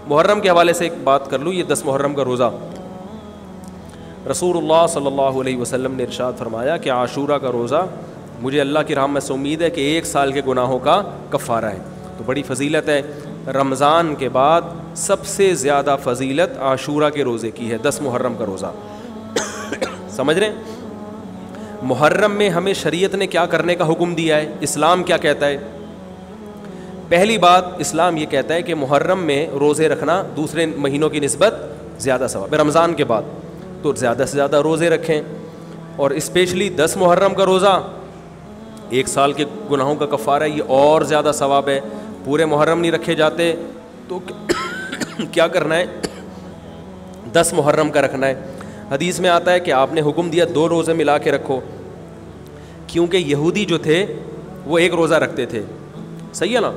محرم کے حوالے سے ایک بات کر لوں, یہ 10 محرم کا روزہ, رسول اللہ صلی اللہ علیہ وسلم نے ارشاد فرمایا کہ عاشورہ کا روزہ مجھے اللہ کی رحمت سے امید ہے کہ 1 سال کے گناہوں کا کفارہ ہے. تو بڑی فضیلت ہے. رمضان کے بعد سب سے زیادہ فضیلت عاشورہ کے روزے کی ہے, 10 محرم کا روزہ. سمجھ رہے ہیں؟ محرم میں ہمیں شریعت نے کیا کرنے کا حکم دیا ہے, اسلام کیا کہتا ہے؟ پہلی بات, اسلام یہ کہتا ہے کہ محرم میں روزے رکھنا دوسرے مہینوں کی نسبت زیادہ ثواب ہے. رمضان کے بعد تو زیادہ سے زیادہ روزے رکھیں, اور اسپیشلی 10 محرم کا روزہ 1 سال کے گناہوں کا کفارہ ہے, یہ اور زیادہ ثواب ہے. پورے محرم نہیں رکھے جاتے تو کیا کرنا ہے, 10 محرم کا رکھنا ہے. حدیث میں آتا ہے کہ آپ نے حکم دیا 2 روزے ملا کے رکھو, کیونکہ یہودی جو تھے وہ 1 روزہ رکھتے تھے, صحیح ہے نا,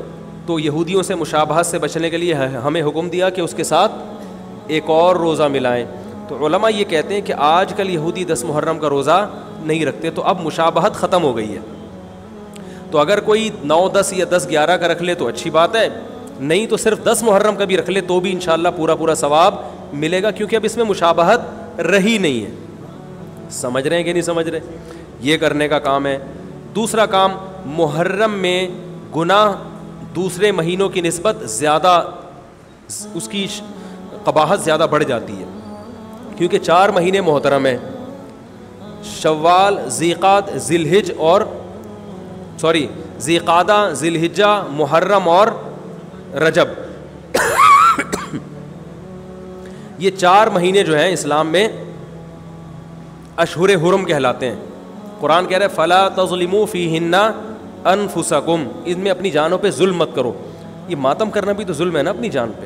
تو یہودیوں سے مشابہت سے بچنے کے لیے ہمیں حکم دیا کہ اس کے ساتھ 1 اور روزہ ملائیں. تو علماء یہ کہتے ہیں کہ آج کل یہودی 10 محرم کا روزہ نہیں رکھتے, تو اب مشابہت ختم ہو گئی ہے. تو اگر کوئی 9, 10 یا 10, 11 کا رکھ لے تو اچھی بات ہے, نہیں تو صرف 10 محرم کا بھی رکھ لے تو بھی انشاءاللہ پورا ثواب ملے گا, کیونکہ اب اس میں مشابہت رہی نہیں ہے. سمجھ رہے ہیں کہ نہیں سمجھ رہے؟ یہ کرنے کا کام ہے. دوسرا کام, محرم میں گناہ دوسرے مہینوں کی نسبت زیادہ, اس کی قباحت زیادہ بڑھ جاتی ہے, کیونکہ 4 مہینے محترم ہیں, شوال, ذیقعدہ, ذیقعدہ, ذی الحجہ, محرم اور رجب. یہ 4 مہینے جو ہیں اسلام میں اشہر حرم کہلاتے ہیں. قرآن کہہ رہا ہے فلا تظلموا فیہن انفسکم, ان میں اپنی جانوں پہ ظلم مت کرو. یہ ماتم کرنا بھی تو ظلم ہے نا اپنی جان پہ.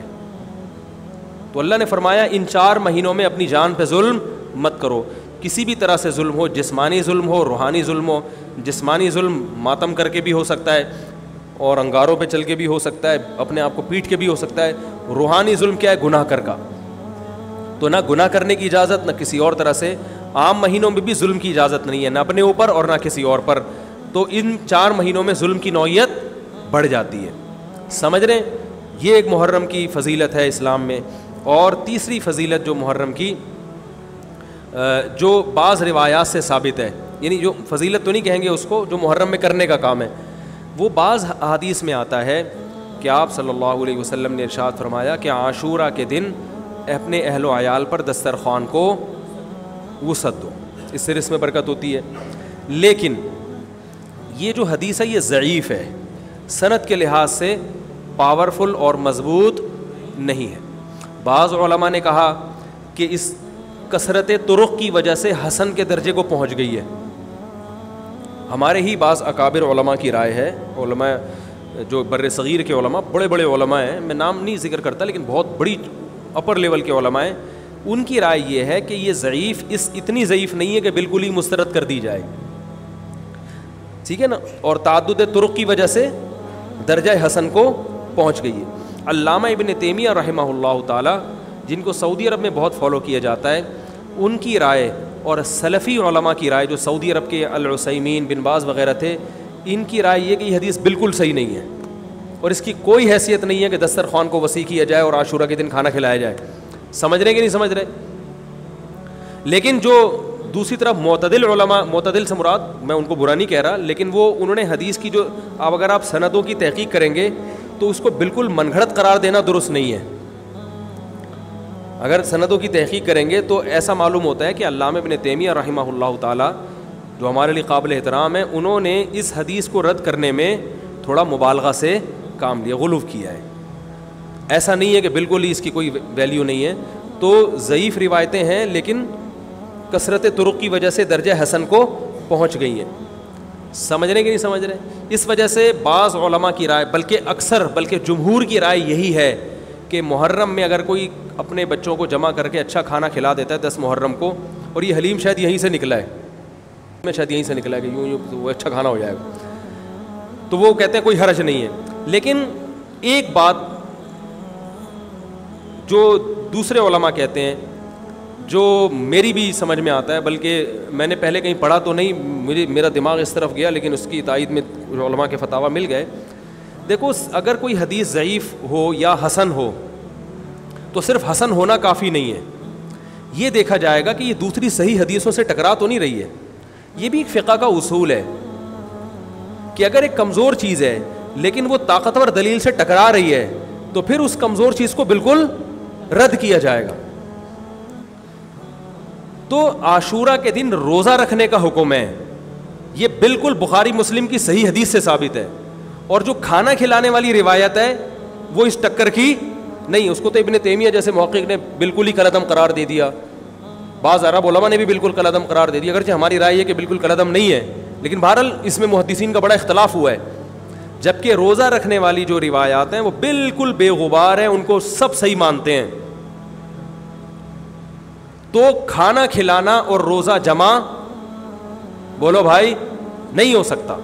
تو اللہ نے فرمایا ان 4 مہینوں میں اپنی جان پہ ظلم مت کرو. کسی بھی طرح سے ظلم ہو, جسمانی ظلم ہو, روحانی ظلم ہو. جسمانی ظلم ماتم کر کے بھی ہو سکتا ہے, اور انگاروں پہ چل کے بھی ہو سکتا ہے, اپنے آپ کو پیٹ کے بھی ہو سکتا ہے. روحانی ظلم کیا ہے؟ گناہ کر کا. تو نہ گناہ کرنے کی اجازت, نہ کسی اور طرح سے. عام مہینوں میں بھی ظلم کی اجازت نہیں ہے, نہ اپنے اوپر اور نہ کسی اور پر. تو ان 4 مہینوں میں ظلم کی نوعیت بڑھ جاتی ہے. سمجھ رہے ہیں؟ یہ ایک محرم کی فضیلت ہے اسلام میں. اور تیسری فضیلت جو محرم کی, جو بعض روایات سے ثابت ہے, یعنی جو فضیلت تو نہیں کہیں گے اس کو, جو محرم میں کرنے کا کام ہے, وہ بعض احادیث میں آتا ہے کہ آپ صلی اللہ علیہ وسلم نے ارشاد فرمایا کہ عاشورہ کے دن اپنے اہل و عیال پر دسترخوان کو وسعت دو, اس سے رزق میں برکت ہوتی ہے. لیکن یہ جو حدیث ہے یہ ضعیف ہے, سند کے لحاظ سے پاورفل اور مضبوط نہیں ہے. بعض علماء نے کہا کہ اس کثرت طرق کی وجہ سے حسن کے درجے کو پہنچ گئی ہے. ہمارے ہی بعض اکابر علماء کی رائے ہے, علماء جو بر صغیر کے علماء, بڑے بڑے علماء ہیں, میں نام نہیں ذکر کرتا لیکن بہت بڑی اپر لیول کے علماء ہیں, ان کی رائے یہ ہے کہ یہ ضعیف, اتنی ضعیف نہیں ہے کہ بالکل ہی مسترد کر دی جائے, ٹھیک ہے نا, اور تعدد طرق کی وجہ سے درجہ حسن کو پہنچ گئی ہے. علامہ ابن تیمیہ رحمہ اللہ تعالی, جن کو سعودی عرب میں بہت فالو کیا جاتا ہے, ان کی رائے اور سلفی علماء کی رائے, جو سعودی عرب کے العثیمین, بن باز وغیرہ تھے, ان کی رائے یہ کہ یہ حدیث بالکل صحیح نہیں ہے, اور اس کی کوئی حیثیت نہیں ہے کہ دسترخوان کو وسیع کیا جائے اور عاشورہ کے دن کھانا کھلایا جائے. سمجھ رہے کہ نہیں سمجھ رہے؟ لیکن جو دوسری طرف معتدل علماء, معتدل سے مراد میں ان کو برا نہیں کہہ رہا, لیکن وہ انہوں نے حدیث کی جو اگر آپ سندوں کی تحقیق کریں گے تو اس کو بالکل من گھڑت قرار دینا درست نہیں ہے. اگر سندوں کی تحقیق کریں گے تو ایسا معلوم ہوتا ہے کہ علامہ ابن تیمیہ رحمہ اللہ تعالی, جو ہمارے لیے قابل احترام ہے, انہوں نے اس حدیث کو رد کرنے میں تھوڑا مبالغہ سے کام لیا, غلو کیا ہے. ایسا نہیں ہے کہ بالکل ہی اس کی کوئی ویلیو نہیں ہے. تو ضعیف روایتیں ہیں لیکن کثرت طرق کی وجہ سے درجہ حسن کو پہنچ گئی ہیں. سمجھ رہے کہ نہیں سمجھ رہے؟ اس وجہ سے بعض علماء کی رائے, بلکہ جمہور کی رائے یہی ہے کہ محرم میں اگر کوئی اپنے بچوں کو جمع کر کے اچھا کھانا کھلا دیتا ہے 10 محرم کو, اور یہ حلیم شاید یہیں سے نکلا ہے, شاید یہیں سے نکلا ہے کہ یوں وہ اچھا کھانا ہو جائے گا, تو وہ کہتے ہیں کوئی حرج نہیں ہے. لیکن ایک بات جو دوسرے علماء کہتے ہیں, جو میری بھی سمجھ میں آتا ہے, بلکہ میں نے پہلے کہیں پڑھا تو نہیں, میرا دماغ اس طرف گیا, لیکن اس کی تائید میں علماء کے فتاویٰ مل گئے. دیکھو, اگر کوئی حدیث ضعیف ہو یا حسن ہو تو صرف حسن ہونا کافی نہیں ہے، یہ دیکھا جائے گا کہ یہ دوسری صحیح حدیثوں سے ٹکرا تو نہیں رہی ہے. یہ بھی ایک فقہ کا اصول ہے کہ اگر ایک کمزور چیز ہے لیکن وہ طاقتور دلیل سے ٹکرا رہی ہے تو پھر اس کمزور چیز کو بالکل رد کیا جائے گا. تو عاشورہ کے دن روزہ رکھنے کا حکم ہے، یہ بالکل بخاری مسلم کی صحیح حدیث سے ثابت ہے. اور جو کھانا کھلانے والی روایت ہے وہ اس ٹکر کی نہیں، اس کو تو ابن تیمیہ جیسے محقق نے بالکل ہی کالعدم قرار دے دیا، بعض عرب علماء نے بھی بالکل کالعدم قرار دے دیا، اگرچہ ہماری رائے ہے کہ بالکل کالعدم نہیں ہے، لیکن بہرحال اس میں محدثین کا بڑا اختلاف ہوا ہے. جبکہ روزہ رکھنے والی جو روایات ہیں وہ بالکل بے غبار ہیں، ان کو سب صحیح مانتے ہیں. تو کھانا کھلانا اور روزہ جمع بولو بھائی نہیں ہو سکتا،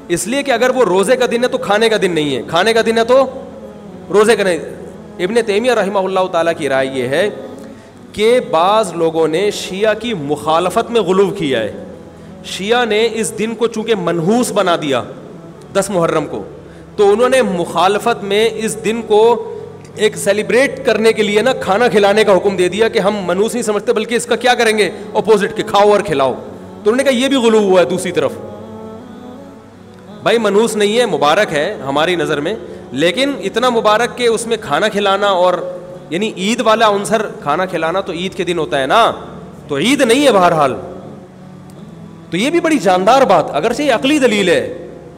اس لیے کہ اگر وہ روزے کا دن ہے تو کھانے کا دن نہیں ہے، کھانے کا دن ہے تو روزے کا نہیں. ابن تیمیہ رحمہ اللہ تعالیٰ کی رائے یہ ہے کہ بعض لوگوں نے شیعہ کی مخالفت میں غلو کیا ہے. شیعہ نے اس دن کو چونکہ منحوس بنا دیا 10 محرم کو، تو انہوں نے مخالفت میں اس دن کو ایک سیلیبریٹ کرنے کے لیے نا کھانا کھلانے کا حکم دے دیا کہ ہم منحوس نہیں سمجھتے بلکہ اس کا کیا کریں گے اپوزٹ کہ کھاؤ اور کھلاؤ. تو انہوں نے کہا یہ بھی غلو ہوا ہے دوسری طرف. بھائی منحوس نہیں ہے، مبارک ہے ہماری نظر میں، لیکن اتنا مبارک کہ اس میں کھانا کھلانا اور یعنی عید والا عنصر کھانا کھلانا تو عید کے دن ہوتا ہے نا، تو عید نہیں ہے بہرحال. تو یہ بھی بڑی جاندار بات، اگرچہ یہ عقلی دلیل ہے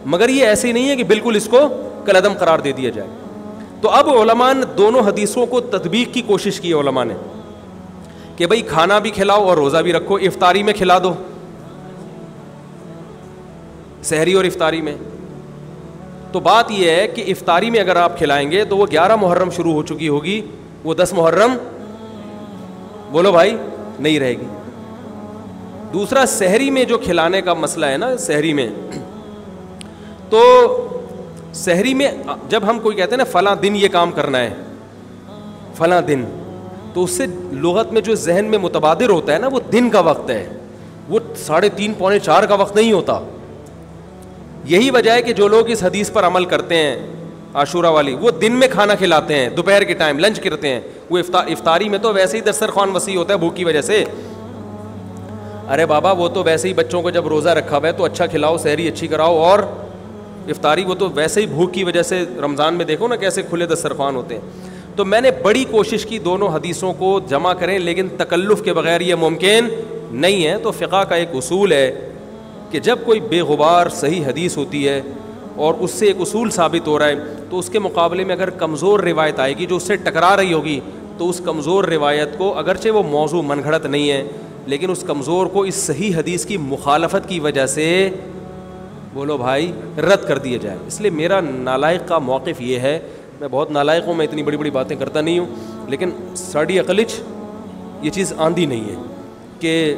مگر یہ ایسی نہیں ہے کہ بالکل اس کو کالعدم قرار دے دیا جائے. تو اب علماء نے دونوں حدیثوں کو تطبیق کی کوشش کی ہے علماء نے کہ بھئی کھانا بھی کھلاؤ اور روزہ بھی رکھو، افطاری میں کھلا دو، سحری اور افطاری میں. تو بات یہ ہے کہ افطاری میں اگر آپ کھلائیں گے تو وہ 11 محرم شروع ہو چکی ہوگی، وہ 10 محرم بولو بھائی نہیں رہے گی. دوسرا سحری میں جو کھلانے کا مسئلہ ہے نا، سحری میں تو سحری میں جب ہم کوئی کہتے ہیں نا فلاں دن یہ کام کرنا ہے فلاں دن، تو اس سے لغت میں جو ذہن میں متبادر ہوتا ہے نا وہ دن کا وقت ہے، وہ 3:30 پونے 4 کا وقت نہیں ہوتا. یہی وجہ ہے کہ جو لوگ اس حدیث پر عمل کرتے ہیں عاشورہ والی، وہ دن میں کھانا کھلاتے ہیں، دوپہر کے ٹائم لنچ کرتے ہیں. وہ افطاری میں تو ویسے ہی دسترخوان وسیع ہوتا ہے بھوک کی وجہ سے. ارے بابا وہ تو ویسے ہی بچوں کو جب روزہ رکھا ہوا ہے تو اچھا کھلاؤ، سحری اچھی کراؤ، اور افطاری وہ تو ویسے ہی بھوک کی وجہ سے رمضان میں دیکھو نا کیسے کھلے دسترخوان ہوتے ہیں. تو میں نے بڑی کوشش کی دونوں حدیثوں کو جمع کریں، لیکن تکلف کے بغیر یہ ممکن نہیں ہے. تو فقہ کا ایک اصول ہے کہ جب کوئی بے غبار صحیح حدیث ہوتی ہے اور اس سے ایک اصول ثابت ہو رہا ہے تو اس کے مقابلے میں اگر کمزور روایت آئے گی جو اس سے ٹکرا رہی ہوگی تو اس کمزور روایت کو، اگرچہ وہ موضوع من گھڑت نہیں ہے لیکن اس کمزور کو اس صحیح حدیث کی مخالفت کی وجہ سے بولو بھائی رد کر دیا جائے. اس لیے میرا نالائق کا موقف یہ ہے، میں بہت نالائق ہوں، میں اتنی بڑی بڑی باتیں کرتا نہیں ہوں، لیکن ساڑی عقلچ یہ چیز آندھی نہیں ہے کہ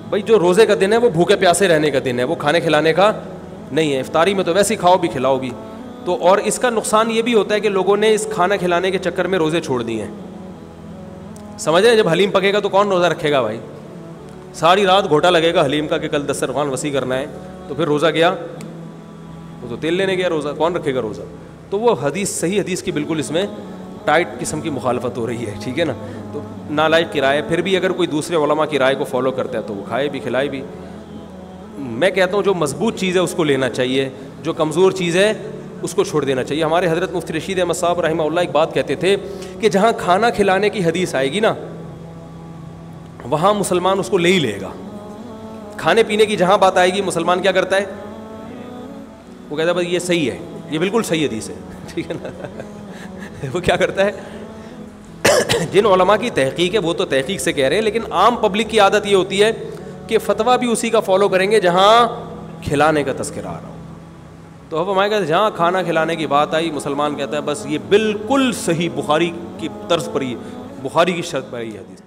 بھائی جو روزے کا دن ہے وہ بھوکے پیاسے رہنے کا دن ہے، وہ کھانے کھلانے کا نہیں ہے. افطاری میں تو ویسے ہی کھاؤ بھی کھلاؤ بھی. تو اور اس کا نقصان یہ بھی ہوتا ہے کہ لوگوں نے اس کھانا کھلانے کے چکر میں روزے چھوڑ دیے ہیں. سمجھ رہے ہیں، جب حلیم پکے گا تو کون روزہ رکھے گا بھائی؟ ساری رات گھوٹا لگے گا حلیم کا کہ کل دسترخوان وسیع کرنا ہے، تو پھر روزہ گیا، وہ تو تیل لینے گیا، روزہ کون رکھے گا روزہ؟ تو وہ حدیث صحیح حدیث کی بالکل اس میں ٹائٹ قسم کی مخالفت ہو رہی ہے. ٹھیک ہے نا؟ تو نالائق کی رائے، پھر بھی اگر کوئی دوسرے علماء کی رائے کو فالو کرتا ہے تو وہ کھائے بھی کھلائے بھی. میں کہتا ہوں جو مضبوط چیز ہے اس کو لینا چاہیے، جو کمزور چیز ہے اس کو چھوڑ دینا چاہیے. ہمارے حضرت مفتی رشید احمد صاحب رحمہ اللہ ایک بات کہتے تھے کہ جہاں کھانا کھلانے کی حدیث آئے گی نا وہاں مسلمان اس کو لے ہی لے گا. کھانے پینے کی جہاں بات آئے گی مسلمان کیا کرتا ہے؟ وہ کہتا ہے بھائی یہ صحیح ہے، یہ بالکل صحیح حدیث ہے. ٹھیک ہے نا؟ وہ کیا کرتا ہے؟ جن علماء کی تحقیق ہے وہ تو تحقیق سے کہہ رہے ہیں، لیکن عام پبلک کی عادت یہ ہوتی ہے کہ فتویٰ بھی اسی کا فالو کریں گے جہاں کھلانے کا تذکرہ آ رہا ہو. تو اب ہمارے کہتے ہیں جہاں کھانا کھلانے کی بات آئی مسلمان کہتا ہے بس یہ بالکل صحیح بخاری کی طرز پر ہی، بخاری کی شرط پر ہی حدیث.